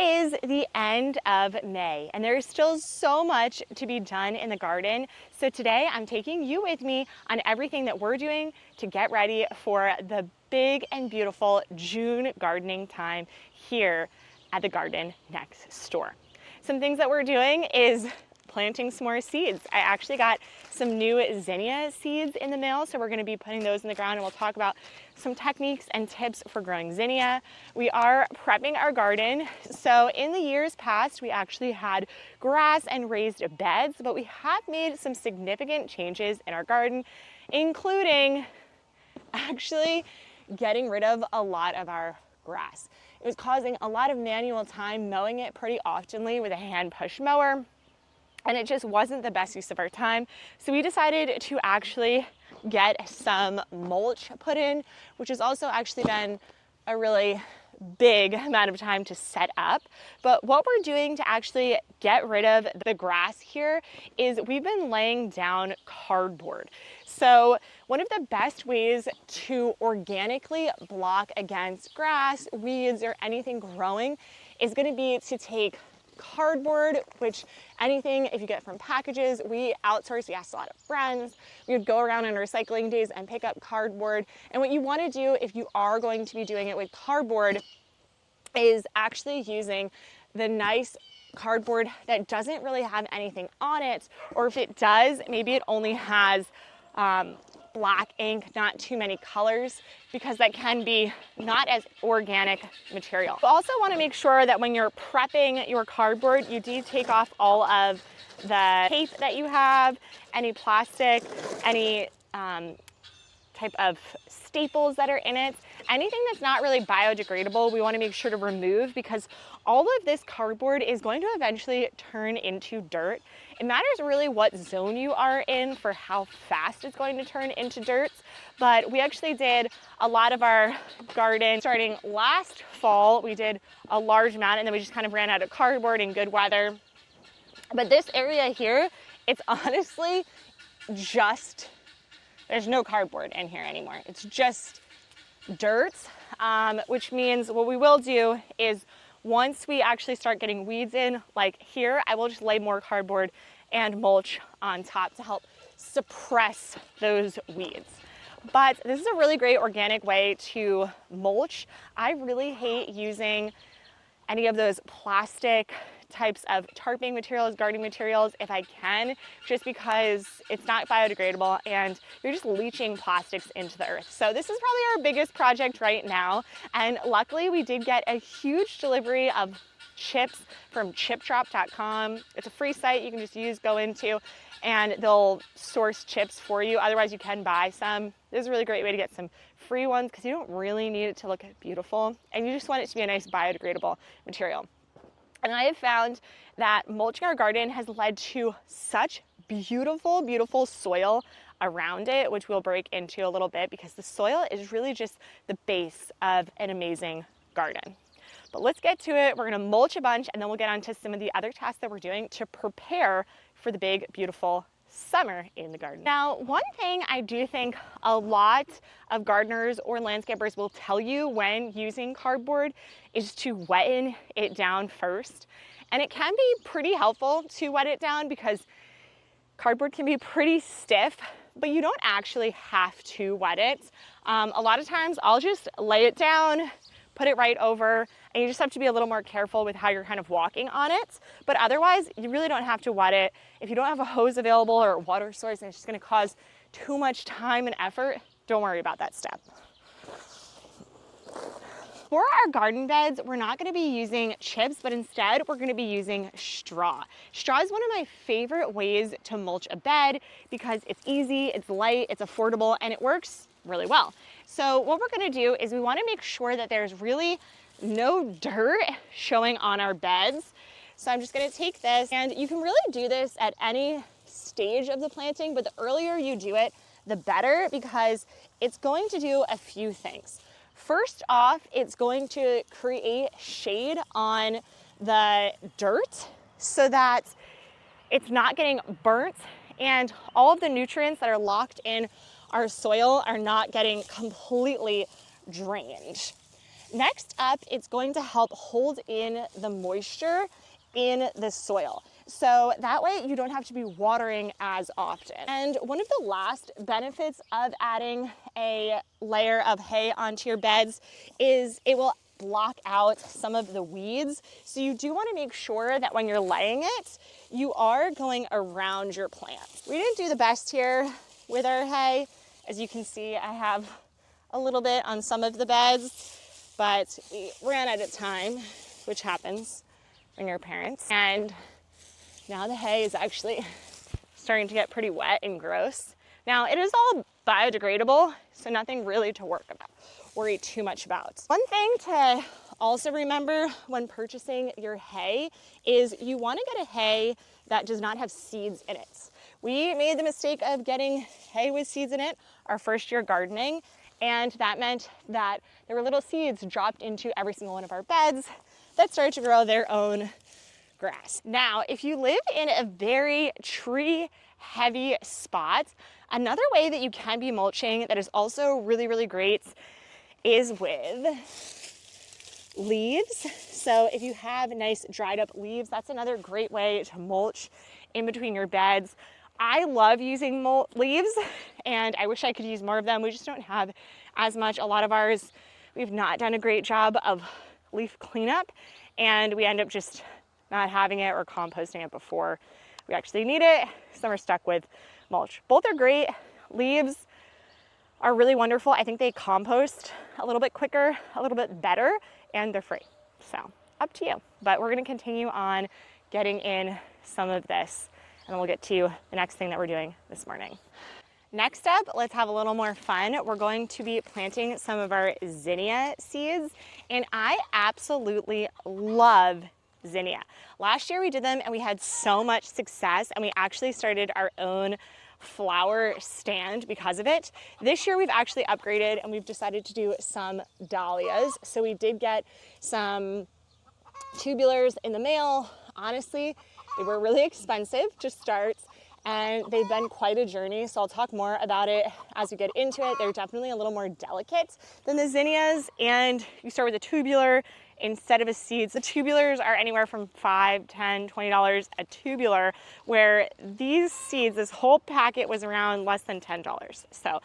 is the end of May and there is still so much to be done in the garden. So today I'm taking you with me on everything that we're doing to get ready for the big and beautiful June gardening time here at the Garden Next store. Some things that we're doing is planting some more seeds. I actually got some new zinnia seeds in the mail, so we're going to be putting those in the ground, and we'll talk about some techniques and tips for growing zinnia. We are prepping our garden. So in the years past, we actually had grass and raised beds, but we have made some significant changes in our garden, including actually getting rid of a lot of our grass. It was causing a lot of manual time mowing it pretty oftenly with a hand push mower, and it just wasn't the best use of our time. So we decided to actually get some mulch put in, which has also actually been a really big amount of time to set up. But what we're doing to actually get rid of the grass here is we've been laying down cardboard. So one of the best ways to organically block against grass, weeds, or anything growing is going to be to take cardboard, which anything, if you get from packages, we outsource. We asked a lot of friends. We would go around on recycling days and pick up cardboard. And what you want to do if you are going to be doing it with cardboard is actually using the nice cardboard that doesn't really have anything on it, or if it does, maybe it only has black ink, not too many colors, because that can be not as organic material. You also want to make sure that when you're prepping your cardboard, you do take off all of the tape that you have, any plastic, any type of staples that are in it. Anything that's not really biodegradable, we want to make sure to remove, because all of this cardboard is going to eventually turn into dirt. It matters really what zone you are in for how fast it's going to turn into dirt. But we actually did a lot of our garden starting last fall. We did a large amount, and then we just kind of ran out of cardboard in good weather. But this area here, it's honestly just, there's no cardboard in here anymore. It's just dirt, which means what we will do is once we actually start getting weeds in, like here, I will just lay more cardboard and mulch on top to help suppress those weeds. But this is a really great organic way to mulch. I really hate using any of those plastic types of tarping materials, gardening materials, if I can, just because it's not biodegradable and you're just leaching plastics into the earth. So this is probably our biggest project right now. And luckily we did get a huge delivery of chips from chipdrop.com. It's a free site you can just go into, and they'll source chips for you. Otherwise you can buy some. This is a really great way to get some free ones because you don't really need it to look beautiful, and you just want it to be a nice biodegradable material. And I have found that mulching our garden has led to such beautiful, beautiful soil around it, which we'll break into a little bit, because the soil is really just the base of an amazing garden. But let's get to it. We're gonna mulch a bunch, and then we'll get on to some of the other tasks that we're doing to prepare for the big, beautiful summer in the garden. Now, one thing I do think a lot of gardeners or landscapers will tell you when using cardboard is to wetten it down first. And it can be pretty helpful to wet it down because cardboard can be pretty stiff, but you don't actually have to wet it. A lot of times I'll just lay it down, put it right over, and you just have to be a little more careful with how you're kind of walking on it. But otherwise, you really don't have to wet it. If you don't have a hose available or a water source and it's just gonna cause too much time and effort, don't worry about that step. For our garden beds, we're not gonna be using chips, but instead we're gonna be using straw. Straw is one of my favorite ways to mulch a bed because it's easy, it's light, it's affordable, and it works really well. So what we're gonna do is we wanna make sure that there's really no dirt showing on our beds. So I'm just gonna take this, and you can really do this at any stage of the planting, but the earlier you do it, the better, because it's going to do a few things. First off, it's going to create shade on the dirt so that it's not getting burnt, and all of the nutrients that are locked in our soil are not getting completely drained. Next up, it's going to help hold in the moisture in the soil. So that way you don't have to be watering as often. And one of the last benefits of adding a layer of hay onto your beds is it will block out some of the weeds. So you do want to make sure that when you're laying it, you are going around your plants. We didn't do the best here with our hay. As you can see, I have a little bit on some of the beds, but we ran out of time, which happens when you're parents. And now the hay is actually starting to get pretty wet and gross. Now it is all biodegradable, so nothing really to worry too much about. One thing to also remember when purchasing your hay is you want to get a hay that does not have seeds in it. We made the mistake of getting hay with seeds in it our first year gardening, and that meant that there were little seeds dropped into every single one of our beds that started to grow their own grass. Now, if you live in a very tree heavy spot, another way that you can be mulching that is also really, really great is with leaves. So if you have nice dried up leaves, that's another great way to mulch in between your beds. I love using leaves, and I wish I could use more of them. We just don't have as much. A lot of ours, we've not done a great job of leaf cleanup, and we end up just not having it or composting it before we actually need it. Some are stuck with mulch. Both are great. Leaves are really wonderful. I think they compost a little bit quicker, a little bit better, and they're free. So up to you. But we're gonna continue on getting in some of this, and then we'll get to the next thing that we're doing this morning. Next up, let's have a little more fun. We're going to be planting some of our zinnia seeds, and I absolutely love zinnia. Last year we did them and we had so much success, and we actually started our own flower stand because of it. This year we've actually upgraded and we've decided to do some dahlias. So we did get some tubulars in the mail. Honestly, they were really expensive to start, and they've been quite a journey. So I'll talk more about it as we get into it. They're definitely a little more delicate than the zinnias, and you start with a tubular instead of a seed. The tubulars are anywhere from $5, $10, $20 a tubular, where these seeds, this whole packet was around less than $10. So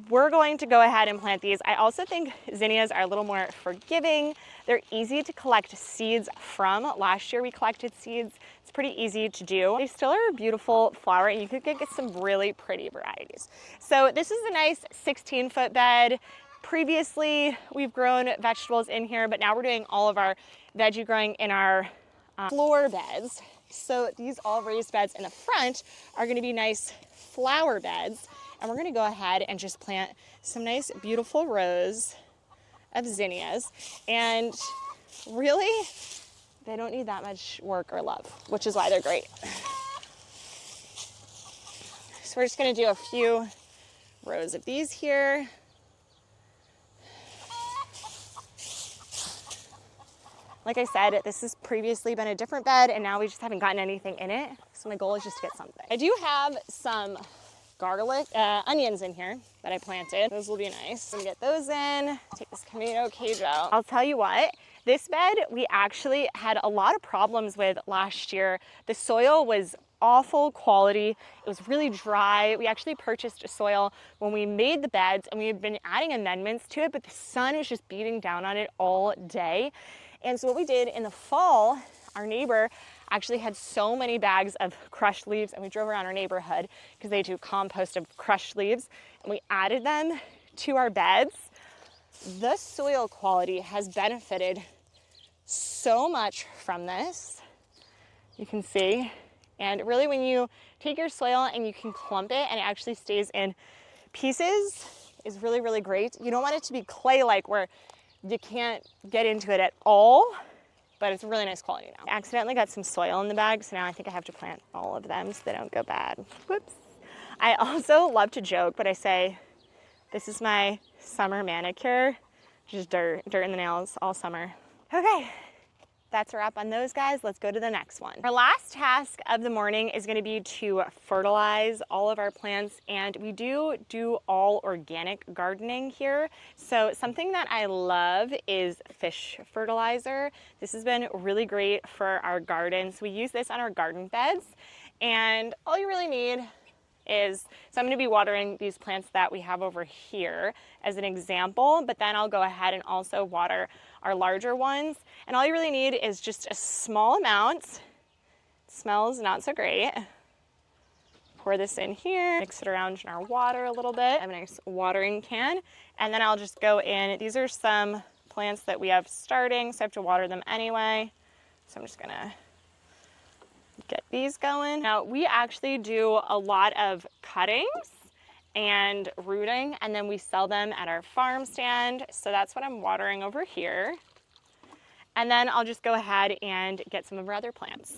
we're going to go ahead and plant these. I also think zinnias are a little more forgiving. They're easy to collect seeds from. Last year we collected seeds. It's pretty easy to do. They still are a beautiful flower, and you could get some really pretty varieties. So this is a nice 16-foot bed. Previously, we've grown vegetables in here, but now we're doing all of our veggie growing in our floor beds. So these all raised beds in the front are going to be nice flower beds, and we're going to go ahead and just plant some nice beautiful rows of zinnias. And really, they don't need that much work or love, which is why they're great. So we're just going to do a few rows of these here. Like I said, this has previously been a different bed, and now we just haven't gotten anything in it. So my goal is just to get something. I do have some garlic, onions in here that I planted. Those will be nice. I'm gonna get those in, take this tomato cage out. I'll tell you what, this bed we actually had a lot of problems with last year. The soil was awful quality. It was really dry. We actually purchased soil when we made the beds, and we had been adding amendments to it, but the sun is just beating down on it all day. And so what we did in the fall, our neighbor actually had so many bags of crushed leaves, and we drove around our neighborhood because they do compost of crushed leaves, and we added them to our beds. The soil quality has benefited so much from this. You can see. And really, when you take your soil and you can clump it and it actually stays in pieces, is really, really great. You don't want it to be clay-like where you can't get into it at all, but it's really nice quality now. I accidentally got some soil in the bag, so now I think I have to plant all of them so they don't go bad. Whoops. I also love to joke, but I say, this is my summer manicure. Just dirt in the nails all summer. Okay, that's a wrap on those guys. Let's go to the next one. Our last task of the morning is going to be to fertilize all of our plants, and we do all organic gardening here. So something that I love is fish fertilizer. This has been really great for our gardens. We use this on our garden beds, and all you really need is, so I'm going to be watering these plants that we have over here as an example, but then I'll go ahead and also water our larger ones. And all you really need is just a small amount. It smells not so great. Pour this in here, mix it around in our water a little bit. I have a nice watering can. And then I'll just go in. These are some plants that we have starting, so I have to water them anyway. So I'm just gonna get these going. Now, we actually do a lot of cuttings and rooting, and then we sell them at our farm stand. So that's what I'm watering over here. And then I'll just go ahead and get some of our other plants.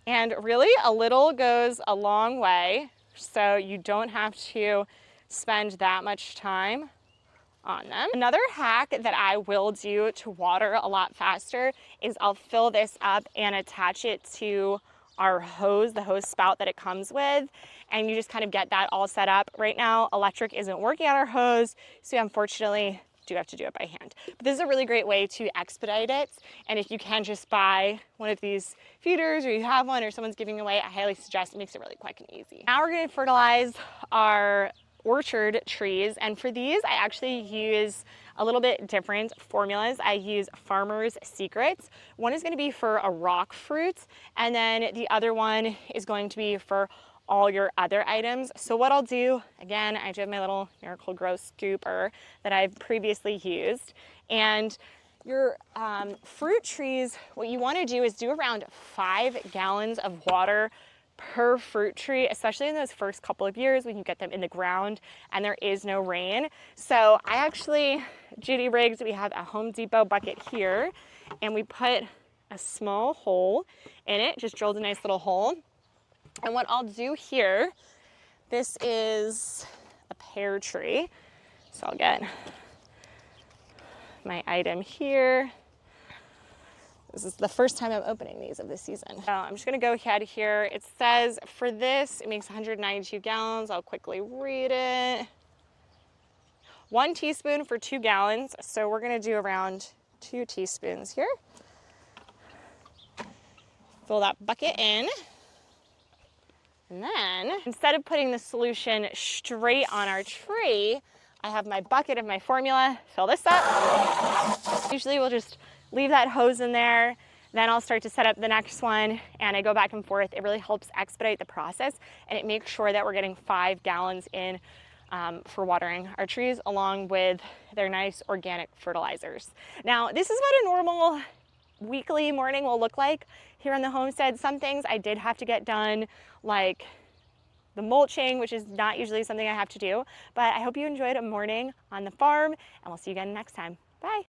And really, a little goes a long way, so you don't have to spend that much time on them. Another hack that I will do to water a lot faster is I'll fill this up and attach it to our hose, the hose spout that it comes with, and you just kind of get that all set up. Right now, electric isn't working on our hose, so unfortunately, do have to do it by hand. But this is a really great way to expedite it, and if you can just buy one of these feeders, or you have one, or someone's giving away, I highly suggest. It makes it really quick and easy. Now we're going to fertilize our orchard trees, and for these I actually use a little bit different formulas. I use Farmer's Secrets. One is going to be for a rock fruit, and then the other one is going to be for all your other items. So what I'll do, again, I do have my little Miracle Grow scooper that I've previously used, and your fruit trees, what you want to do is do around 5 gallons of water per fruit tree, especially in those first couple of years when you get them in the ground and there is no rain. So I actually, Judy Riggs, we have a Home Depot bucket here, and we put a small hole in it, just drilled a nice little hole. And what I'll do here, this is a pear tree. So I'll get my item here. This is the first time I'm opening these of this season. So I'm just gonna go ahead here. It says for this, it makes 192 gallons. I'll quickly read it. 1 teaspoon for 2 gallons. So we're gonna do around 2 teaspoons here. Fill that bucket in. And then instead of putting the solution straight on our tree, I have my bucket of my formula. Fill this up. Usually we'll just leave that hose in there, then I'll start to set up the next one, and I go back and forth. It really helps expedite the process, and it makes sure that we're getting 5 gallons in for watering our trees, along with their nice organic fertilizers. Now, this is what a normal weekly morning will look like here on the homestead. Some things I did have to get done, like the mulching, which is not usually something I have to do, but I hope you enjoyed a morning on the farm, and we'll see you again next time. Bye.